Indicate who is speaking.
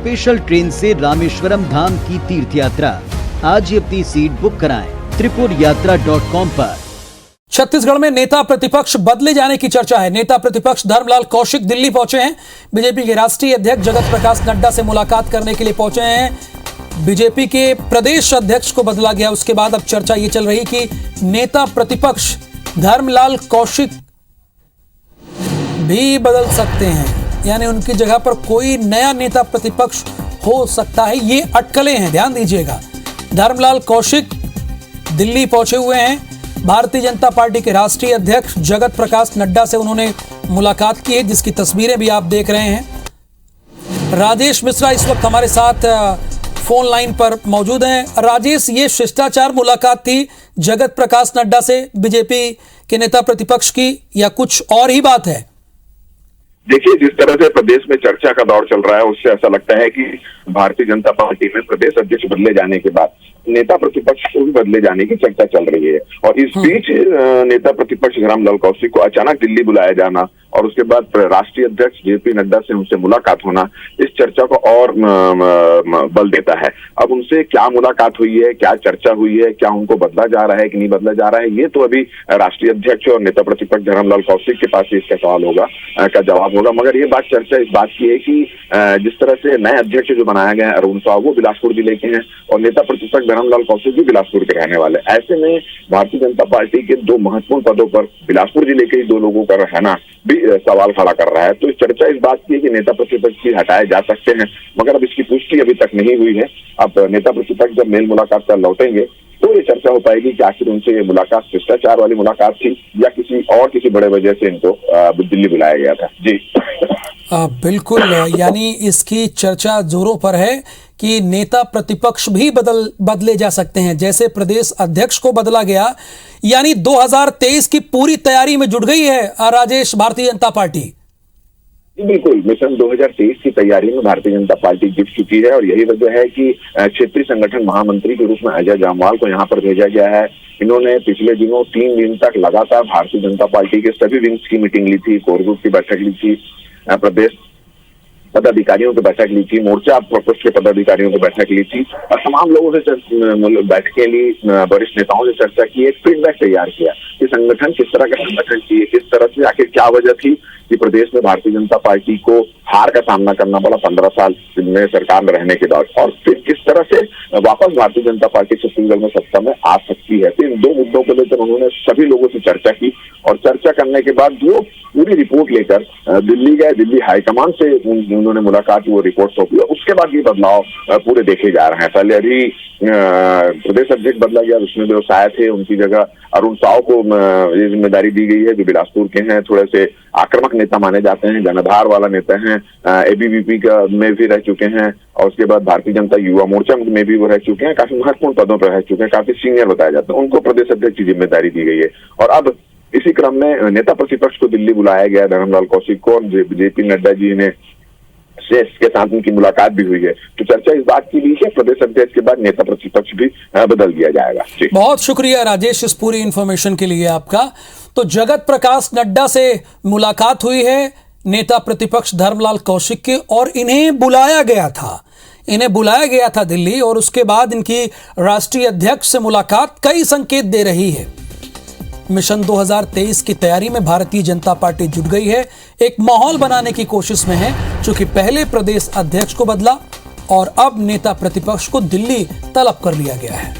Speaker 1: Special train से रामेश्वरम धाम की तीर्थ यात्रा। आज ही अपनी सीट बुक कराएं त्रिपुरयात्रा.com पर।
Speaker 2: छत्तीसगढ़ में नेता प्रतिपक्ष बदले जाने की चर्चा है। नेता प्रतिपक्ष धर्मलाल कौशिक दिल्ली पहुंचे हैं। बीजेपी के राष्ट्रीय अध्यक्ष जगत प्रकाश नड्डा से मुलाकात करने के लिए पहुंचे हैं। बीजेपी के प्रदेश अध्यक्ष को बदला गया। उसके बाद अब चर्चा ये चल रही कि नेता प्रतिपक्ष धर्मलाल कौशिक भी बदल सकते हैं, यानी उनकी जगह पर कोई नया नेता प्रतिपक्ष हो सकता है। ये अटकलें हैं, ध्यान दीजिएगा। धर्मलाल कौशिक दिल्ली पहुंचे हुए हैं। भारतीय जनता पार्टी के राष्ट्रीय अध्यक्ष जगत प्रकाश नड्डा से उन्होंने मुलाकात की है, जिसकी तस्वीरें भी आप देख रहे हैं। राजेश मिश्रा इस वक्त हमारे साथ फोन लाइन पर मौजूद हैं। राजेश, ये शिष्टाचार मुलाकात थी जगत प्रकाश नड्डा से बीजेपी के नेता प्रतिपक्ष की, या कुछ और ही बात है?
Speaker 3: देखिए, जिस तरह से प्रदेश में चर्चा का दौर चल रहा है, उससे ऐसा लगता है कि भारतीय जनता पार्टी में प्रदेश अध्यक्ष बदले जाने के बाद नेता प्रतिपक्ष को भी बदले जाने की चर्चा चल रही है। और इस बीच नेता प्रतिपक्ष धर्मलाल कौशिक को अचानक दिल्ली बुलाया जाना और उसके बाद राष्ट्रीय अध्यक्ष जेपी नड्डा से उनसे मुलाकात होना इस चर्चा को और बल देता है। अब उनसे क्या मुलाकात हुई है, क्या चर्चा हुई है, क्या उनको बदला जा रहा है कि नहीं बदला जा रहा है, ये तो अभी राष्ट्रीय अध्यक्ष और नेता प्रतिपक्ष धर्मलाल कौशिक के पास इसका सवाल होगा, का जवाब होगा। मगर ये चर्चा इस बात की है कि जिस तरह से नए अध्यक्ष जो बनाया गया है अरुण साहू, वो बिलासपुर जिले के हैं और नेता प्रतिपक्ष धर्मलाल कौशिक भी बिलासपुर के रहने वाले। ऐसे में भारतीय जनता पार्टी के दो महत्वपूर्ण पदों पर बिलासपुर जिले के ही दो लोगों का रहना भी सवाल खड़ा कर रहा है। तो चर्चा इस बात की है कि नेता प्रतिपक्ष भी हटाए जा सकते हैं, मगर अब इसकी पुष्टि अभी तक नहीं हुई है। अब नेता प्रतिपक्ष जब मेल मुलाकात कर लौटेंगे तो ये चर्चा हो पाएगी कि आखिर उनसे ये मुलाकात शिष्टाचार वाली मुलाकात थी या किसी बड़े वजह से इनको दिल्ली बुलाया गया था। जी
Speaker 2: बिल्कुल, यानी इसकी चर्चा जोरों पर है कि नेता प्रतिपक्ष भी बदले जा सकते हैं। जैसे प्रदेश अध्यक्ष को बदला गया, यानी 2023 की पूरी तैयारी में जुट गई है राजेश भारतीय जनता पार्टी।
Speaker 3: बिल्कुल, मिशन 2023 की तैयारी में भारतीय जनता पार्टी जुट चुकी है और यही वजह है कि क्षेत्रीय संगठन महामंत्री के रूप में अजय जामवाल को यहाँ पर भेजा गया है। इन्होंने पिछले दिनों 3 दिन तक लगातार भारतीय जनता पार्टी के सभी विंग्स की मीटिंग ली थी, कोर ग्रुप की बैठक ली थी, प्रदेश पदाधिकारियों की बैठक ली थी, मोर्चा प्रकोष्ठ के पदाधिकारियों की बैठक ली थी और तमाम लोगों से बैठकें ली, वरिष्ठ नेताओं से चर्चा की, एक फीडबैक तैयार किया कि संगठन किस तरह का संगठन चाहिए, किस तरह से आखिर क्या वजह थी कि प्रदेश में भारतीय जनता पार्टी को हार का सामना करना पड़ा 15 साल में सरकार में रहने के बाद, और फिर किस तरह से वापस भारतीय जनता पार्टी छत्तीसगढ़ में सत्ता में आ सकती है। तो इन दो मुद्दों को लेकर उन्होंने सभी लोगों से चर्चा की और चर्चा करने के बाद वो पूरी रिपोर्ट लेकर दिल्ली गए। दिल्ली हाईकमान से उन्होंने मुलाकात की, वो रिपोर्ट सौंपी और उसके बाद ये बदलाव पूरे देखे जा रहे हैं। पहले अभी प्रदेश अध्यक्ष बदला गया, उसमें व्यवसाय थे, उनकी जगह अरुण साहू को ये जिम्मेदारी दी गई है, जो बिलासपुर के हैं, थोड़े से आक्रामक नेता माने जाते हैं, जनाधार वाला नेता हैं, एबीवीपी का में भी रह चुके हैं और उसके बाद भारतीय जनता युवा मोर्चा में भी वो रह चुके हैं, काफी महत्वपूर्ण पदों पर रह चुके हैं, काफी सीनियर बताया जाता है। उनको प्रदेश अध्यक्ष की जिम्मेदारी दी गई है और अब इसी क्रम में नेता प्रतिपक्ष को दिल्ली बुलाया गया धर्मलाल कौशिक को, और जेपी नड्डा जी ने के साथ उनकी मुलाकात भी हुई है। तो चर्चा इस बात की भी है प्रदेश अध्यक्ष के बाद नेता प्रतिपक्ष भी बदल दिया जाएगा।
Speaker 2: बहुत शुक्रिया राजेश इस पूरी इंफॉर्मेशन के लिए आपका। तो जगत प्रकाश नड्डा से मुलाकात हुई है नेता प्रतिपक्ष धर्मलाल कौशिक के और इन्हें बुलाया गया था दिल्ली, और उसके बाद इनकी राष्ट्रीय अध्यक्ष से मुलाकात कई संकेत दे रही है। मिशन 2023 की तैयारी में भारतीय जनता पार्टी जुट गई है, एक माहौल बनाने की कोशिश में है, क्योंकि पहले प्रदेश अध्यक्ष को बदला और अब नेता प्रतिपक्ष को दिल्ली तलब कर लिया गया है।